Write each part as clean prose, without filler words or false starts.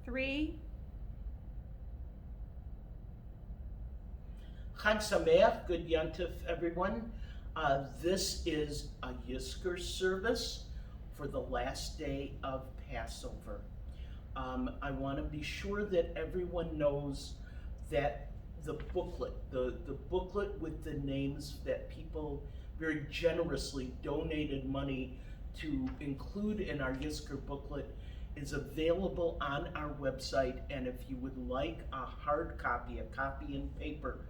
3. Chag Sameach, good Yantif, everyone. This is a Yizkor service for the last day of Passover. I want to be sure that everyone knows that the booklet, the booklet with the names that people very generously donated money to include in our Yizkor booklet is available on our website, and if you would like a hard copy, a copy in paper,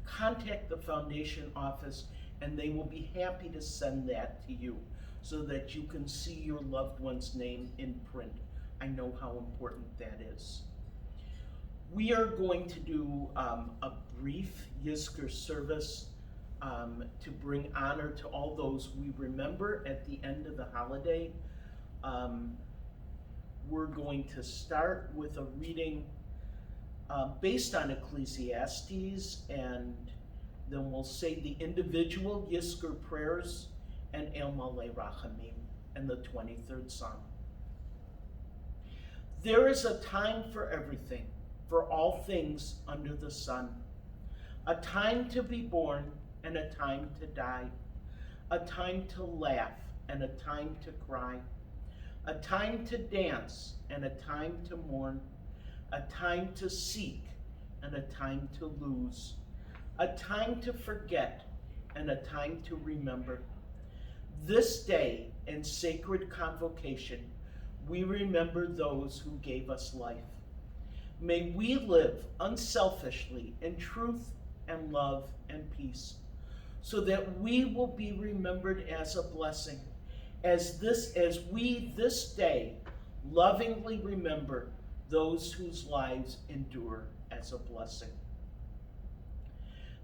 contact the foundation office and they will be happy to send that to you so that you can see your loved one's name in print. I know how important that is. We are going to do a brief Yizkor service to bring honor to all those we remember at the end of the holiday. We're going to start with a reading based on Ecclesiastes, and then we'll say the individual Yizkor prayers and El Malei Rachamim and the 23rd Psalm. There is a time for everything, for all things under the sun, a time to be born and a time to die, a time to laugh and a time to cry, a time to dance and a time to mourn, a time to seek and a time to lose, a time to forget and a time to remember. This day in sacred convocation, we remember those who gave us life. May we live unselfishly in truth and love and peace, so that we will be remembered as a blessing, as we this day lovingly remember those whose lives endure as a blessing.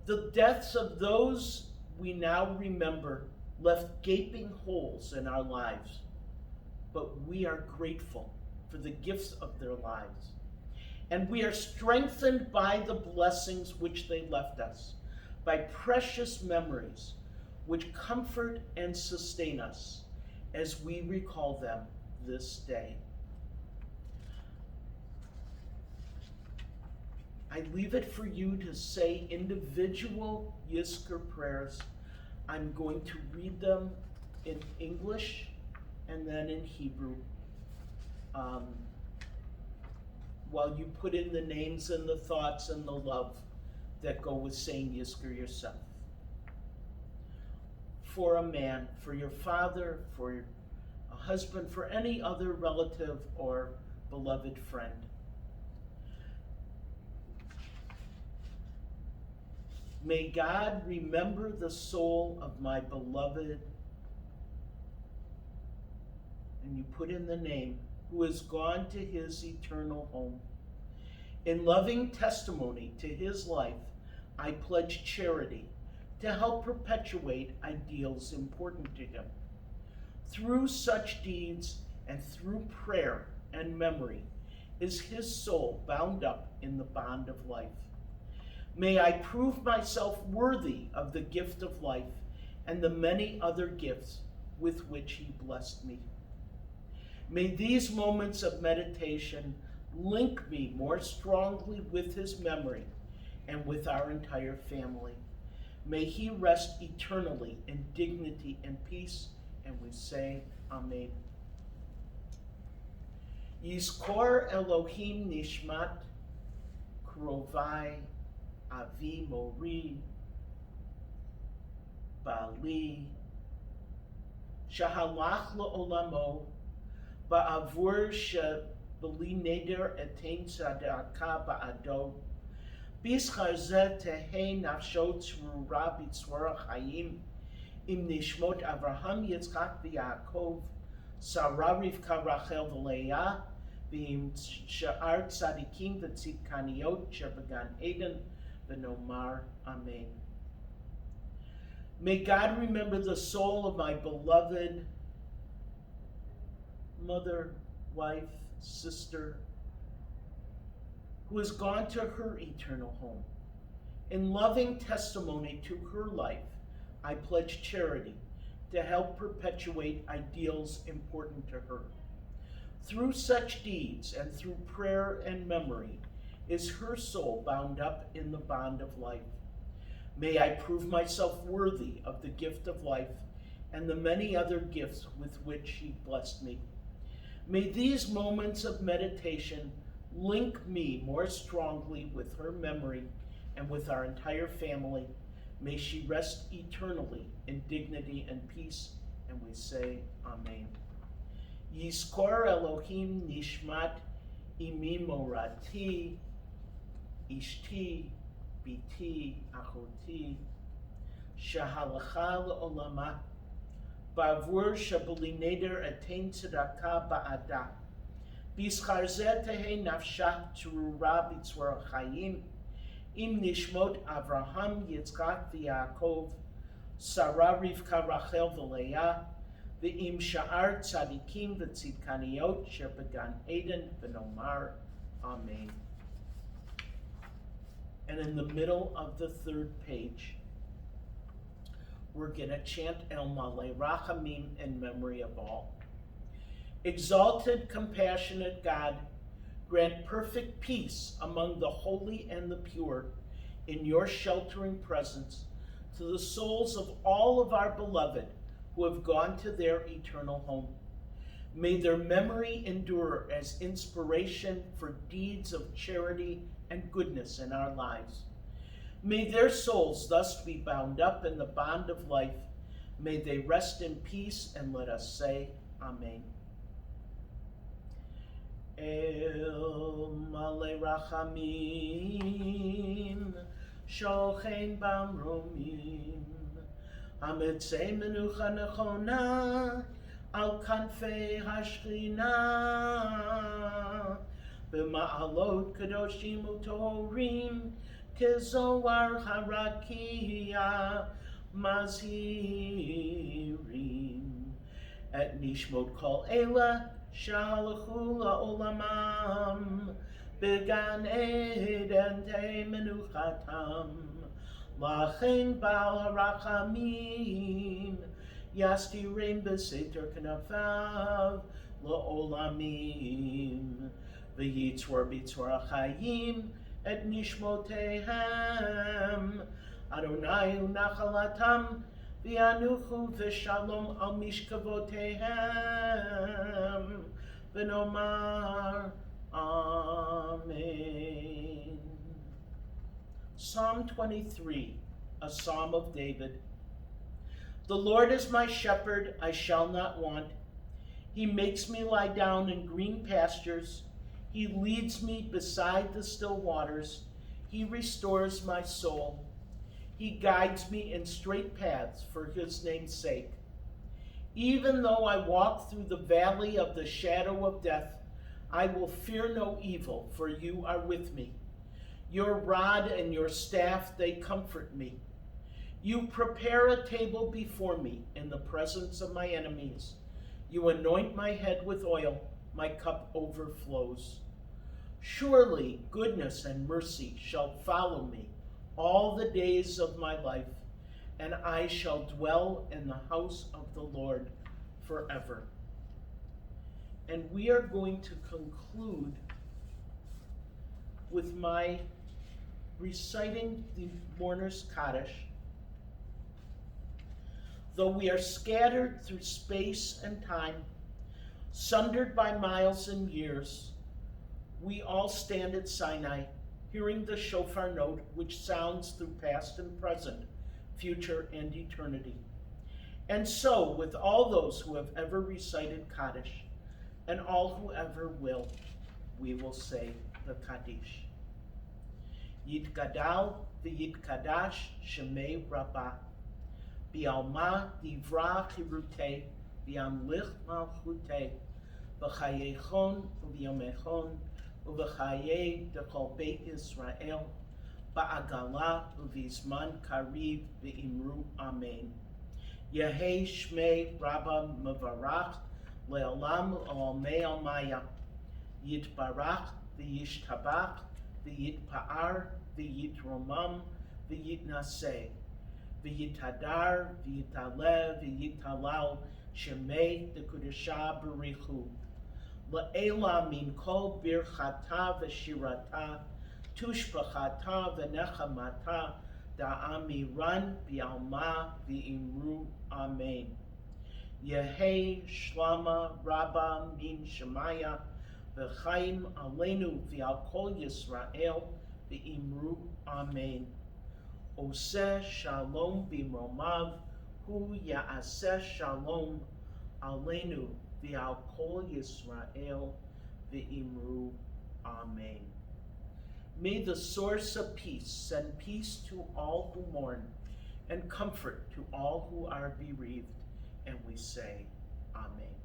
The deaths of those we now remember left gaping holes in our lives, but we are grateful for the gifts of their lives. And we are strengthened by the blessings which they left us, by precious memories which comfort and sustain us as we recall them this day. I leave it for you to say individual Yizkor prayers. I'm going to read them in English and then in Hebrew, while you put in the names and the thoughts and the love that go with saying Yizkor yourself. For a man, for your father, for a husband, for any other relative or beloved friend. May God remember the soul of my beloved, and you put in the name, who has gone to his eternal home. In loving testimony to his life, I pledge charity to help perpetuate ideals important to him. Through such deeds and through prayer and memory is his soul bound up in the bond of life. May I prove myself worthy of the gift of life and the many other gifts with which he blessed me. May these moments of meditation link me more strongly with his memory and with our entire family. May he rest eternally in dignity and peace, and we say Amen. Yizkor Elohim Nishmat Krovai Avi Mori Bali Shahalach La'olamo Ba'avur Shebeli Neder Etain Tzedakah Ba'ado B'schar Zeh Tehei Nafsho Tzrura B'tzvora Chaim Im Nishmot Avraham Yitzchak V'Yaakov Sarah Rivka Rachel V'Leah V'im Sha'ar Tzadikim V'Tzidkaniot Shebegan Eden V'Nomar Amen. May God remember the soul of my beloved mother, wife, sister, who has gone to her eternal home. In loving testimony to her life, I pledge charity to help perpetuate ideals important to her. Through such deeds and through prayer and memory is her soul bound up in the bond of life. May I prove myself worthy of the gift of life and the many other gifts with which she blessed me. May these moments of meditation link me more strongly with her memory and with our entire family. May she rest eternally in dignity and peace, and we say Amen. Yizkor Elohim nishmat imi morati, ishti, biti, achoti, shahalacha le'olama, ba'avur shabali neder etein tzedakah ba'ada, b'schar zeh tehei nafsha tzurura b'tzvor chayim, im nishmot Avraham, Yitzchak, v'Yaakov, Sarah, Rivka, Rachel, v'Leah, v'im sha'ar tzadikim v'tzidkaniot sher began Eden v'nomar Amen. And in the middle of the third page, we're going to chant El Malei Rachamim in memory of all. Exalted, compassionate God, grant perfect peace among the holy and the pure in your sheltering presence to the souls of all of our beloved who have gone to their eternal home. May their memory endure as inspiration for deeds of charity and goodness in our lives. May their souls thus be bound up in the bond of life. May they rest in peace, and let us say Amen. El Malei Rachamim, Shochein Bamromim, Hamitzei Menucha Nechona, Al Kanfei Hashchina, B'ma'alot Kadoshim Utorim, Kezoar Harakia, Mazhirim, Et Nishmot Kol Ela, Shalchu la'olamam, Began Eden Te Menuchatam, Lachen Baal HaRachamim, Yastirim B'Seter Knafav, La'olamim, V'yitzvor B'tzvor HaChayim, Et Nishmotehem, Adonai Unachalatam, V'yanuchu v'shalom al mishkavotehem, v'nomar Amen. Psalm 23, a psalm of David. The Lord is my shepherd, I shall not want. He makes me lie down in green pastures. He leads me beside the still waters. He restores my soul. He guides me in straight paths for his name's sake. Even though I walk through the valley of the shadow of death, I will fear no evil, for you are with me. Your rod and your staff, they comfort me. You prepare a table before me in the presence of my enemies. You anoint my head with oil, my cup overflows. Surely goodness and mercy shall follow me all the days of my life, and I shall dwell in the house of the Lord forever. And we are going to conclude with my reciting the Mourner's Kaddish. Though we are scattered through space and time, sundered by miles and years, we all stand at Sinai, hearing the shofar note which sounds through past and present, future and eternity. And so, with all those who have ever recited Kaddish, and all who ever will, we will say the Kaddish. Yitgadal v'yitkadash shemei rabbah, bi'alma divra chirutei, v'yamlich malchutei, v'chayechon v'yomechon, Uv'chayei dechol Beit Yisrael, ba'agala uv'izman kariv v'imru Amen. Yehei shmei Rabba mevarach le'olam olmei almaya. Yitbarach v'yishtabach v'yitpa'ar v'yitromam v'yitnaseh. V'yitadar v'yitaleh v'yitalal shemei dekudesha berichu. La'ela min kol birchata v'shirata, tushbachata v'nechamata, da'amiran bi'alma v'imru amen. Yehi shlama rabba min shemaya, v'chaim aleinu v'al kol Yisrael v'imru amen. Oseh shalom b'mromav, hu ya'aseh shalom aleinu v'al kol Yisrael v'imru amen. May the source of peace send peace to all who mourn and comfort to all who are bereaved. And we say, Amen.